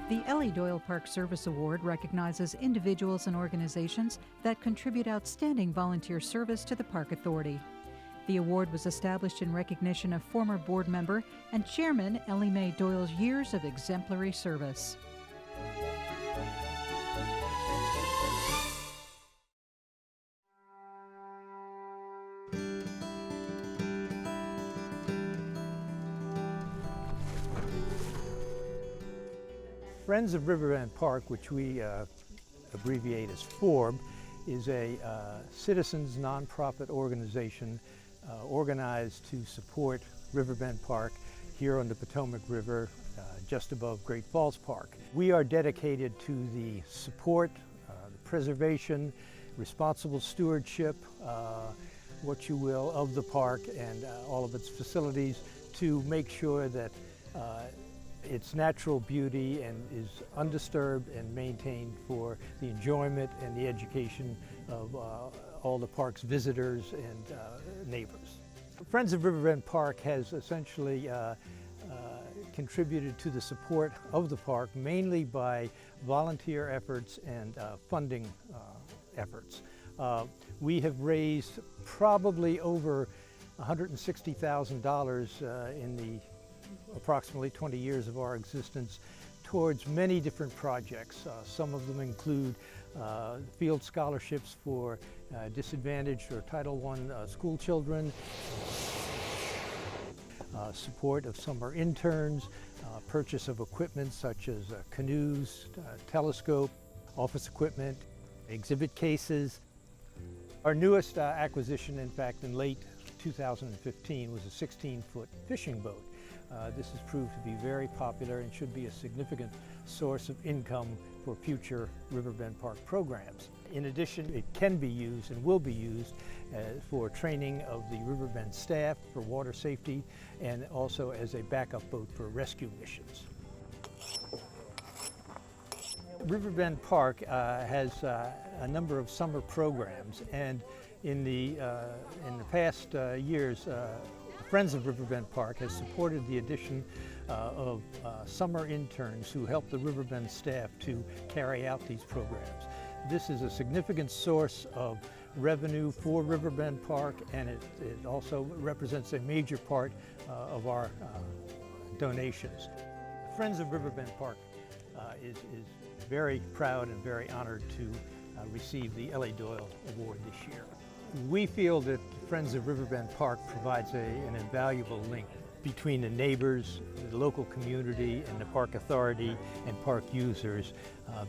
The Elly Doyle Park Service Award recognizes individuals and organizations that contribute outstanding volunteer service to the Park Authority. The award was established in recognition of former board member and chairman Elly Mae Doyle's years of exemplary service. Friends of Riverbend Park, which we abbreviate as FORB, is a citizens nonprofit organization organized to support Riverbend Park here on the Potomac River, just above Great Falls Park. We are dedicated to the support, the preservation, responsible stewardship, what you will, of the park and all of its facilities to make sure that its natural beauty and is undisturbed and maintained for the enjoyment and the education of all the park's visitors and neighbors. Friends of Riverbend Park has essentially contributed to the support of the park mainly by volunteer efforts and funding efforts. We have raised probably over $160,000 in the approximately 20 years of our existence towards many different projects. Some of them include field scholarships for disadvantaged or Title I school children, support of summer interns, purchase of equipment such as canoes, telescope, office equipment, exhibit cases. Our newest acquisition, in fact, in late 2015 was a 16-foot fishing boat. This has proved to be very popular and should be a significant source of income for future Riverbend Park programs. In addition, it can be used and will be used for training of the Riverbend staff for water safety and also as a backup boat for rescue missions. Riverbend Park has a number of summer programs, and in the past years, Friends of Riverbend Park has supported the addition of summer interns who help the Riverbend staff to carry out these programs. This is a significant source of revenue for Riverbend Park, and it also represents a major part of our donations. Friends of Riverbend Park is very proud and very honored to receive the Elly Doyle Award this year. We feel that Friends of Riverbend Park provides an invaluable link between the neighbors, the local community, and the park authority and park users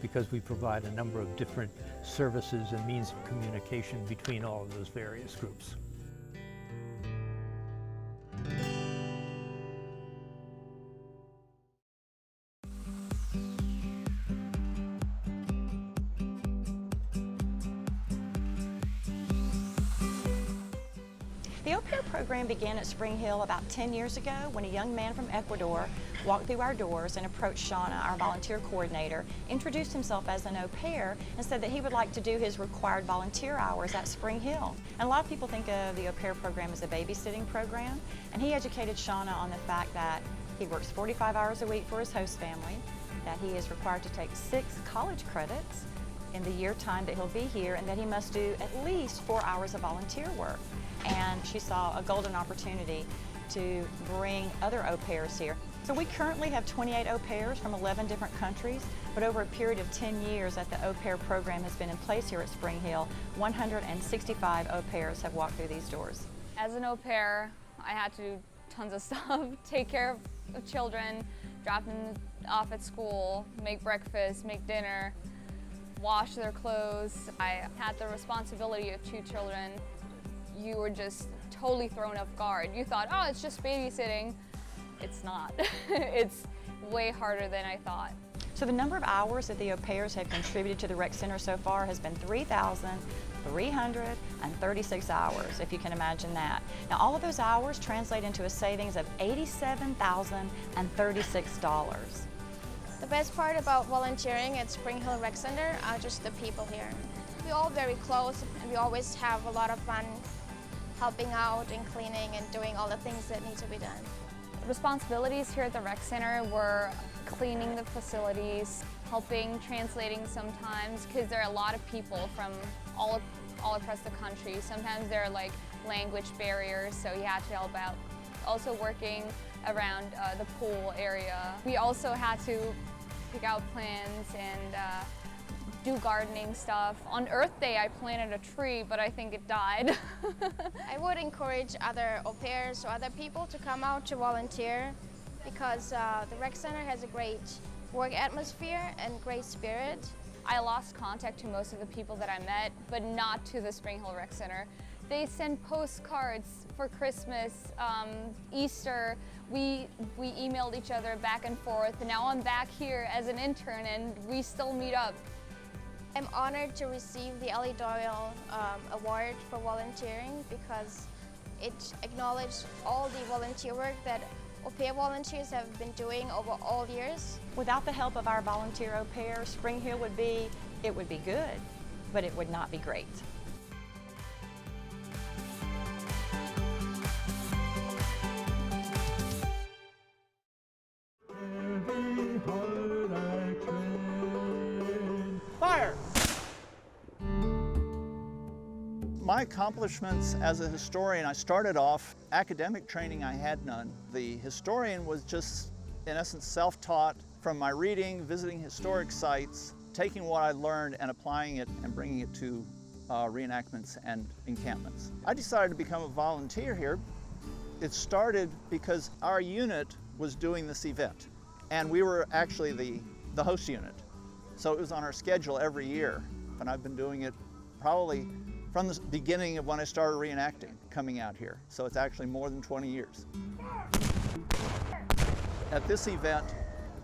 because we provide a number of different services and means of communication between all of those various groups. The au pair program began at Spring Hill about 10 years ago when a young man from Ecuador walked through our doors and approached Shauna, our volunteer coordinator, introduced himself as an au pair and said that he would like to do his required volunteer hours at Spring Hill. And a lot of people think of the au pair program as a babysitting program, and he educated Shauna on the fact that he works 45 hours a week for his host family, that he is required to take 6 college credits in the year time that he'll be here, and that he must do at least 4 hours of volunteer work. And she saw a golden opportunity to bring other au pairs here. So we currently have 28 au pairs from 11 different countries, but over a period of 10 years that the au pair program has been in place here at Spring Hill, 165 au pairs have walked through these doors. As an au pair, I had to do tons of stuff, take care of children, drop them off at school, make breakfast, make dinner, wash their clothes. I had the responsibility of 2 children. You were just totally thrown off guard. You thought, oh, it's just babysitting. It's not. It's way harder than I thought. So the number of hours that the au pairs have contributed to the rec center so far has been 3,336 hours, if you can imagine that. Now all of those hours translate into a savings of $87,036. The best part about volunteering at Spring Hill Rec Center are just the people here. We're all very close and we always have a lot of fun helping out and cleaning and doing all the things that need to be done. Responsibilities here at the rec center were cleaning the facilities, helping, translating sometimes, because there are a lot of people from all across the country. Sometimes there are like language barriers, so you had to help out. Also working around the pool area. We also had to pick out plants and do gardening stuff. On Earth Day, I planted a tree, but I think it died. I would encourage other au pairs or other people to come out to volunteer because the rec center has a great work atmosphere and great spirit. I lost contact to most of the people that I met, but not to the Spring Hill Rec Center. They send postcards for Christmas, Easter. We emailed each other back and forth, and now I'm back here as an intern and we still meet up. I'm honored to receive the Elly Doyle Award for volunteering because it acknowledged all the volunteer work that au pair volunteers have been doing over all years. Without the help of our volunteer au pairs, Spring Hill would be good, but it would not be great. Fire! My accomplishments as a historian, I started off, academic training I had none. The historian was just, in essence, self-taught from my reading, visiting historic sites, taking what I learned and applying it and bringing it to reenactments and encampments. I decided to become a volunteer here. It started because our unit was doing this event, and we were actually the host unit. So it was on our schedule every year, and I've been doing it probably from the beginning of when I started reenacting, coming out here. So it's actually more than 20 years. At this event,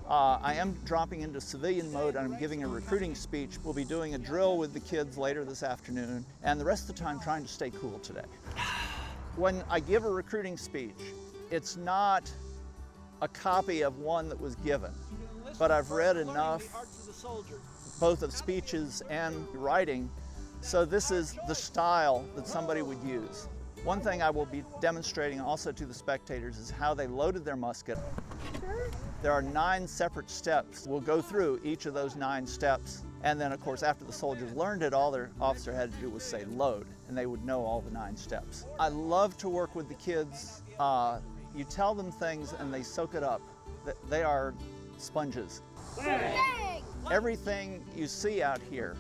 I am dropping into civilian mode and I'm giving a recruiting speech. We'll be doing a drill with the kids later this afternoon, and the rest of the time trying to stay cool today. When I give a recruiting speech, it's not a copy of one that was given, but I've read enough, both of speeches and writing, so this is the style that somebody would use. One thing I will be demonstrating also to the spectators is how they loaded their musket. There are 9 separate steps. We'll go through each of those 9 steps, and then of course after the soldiers learned it, all their officer had to do was say load, and they would know all the 9 steps. I love to work with the kids. You tell them things and they soak it up. They are sponges. Everything you see out here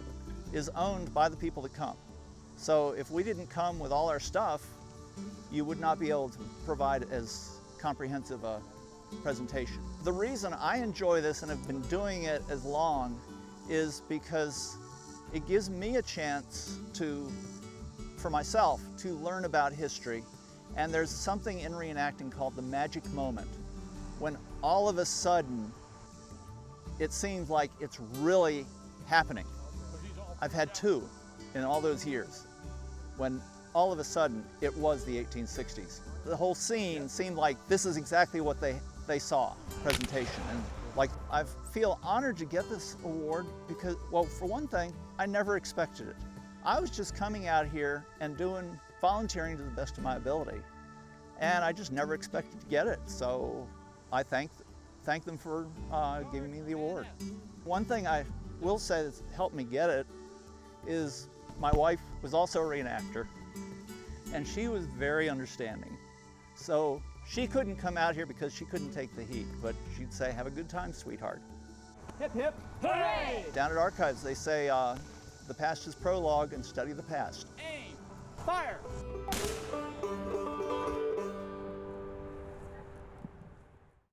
is owned by the people that come. So if we didn't come with all our stuff, you would not be able to provide as comprehensive a presentation. The reason I enjoy this and have been doing it as long is because it gives me a chance for myself to learn about history. And there's something in reenacting called the magic moment, when all of a sudden it seems like it's really happening. I've had 2 in all those years, when all of a sudden it was the 1860s. The whole scene seemed like this is exactly what they saw, presentation. And like, I feel honored to get this award because, well, for one thing, I never expected it. I was just coming out here and volunteering to the best of my ability. And I just never expected to get it. So I thank them for giving me the award. One thing I will say that's helped me get it is my wife was also a reenactor, and she was very understanding. So she couldn't come out here because she couldn't take the heat, but she'd say, "Have a good time, sweetheart." Hip hip, hooray! Down at Archives, they say, the past is prologue and study the past. Aim, fire!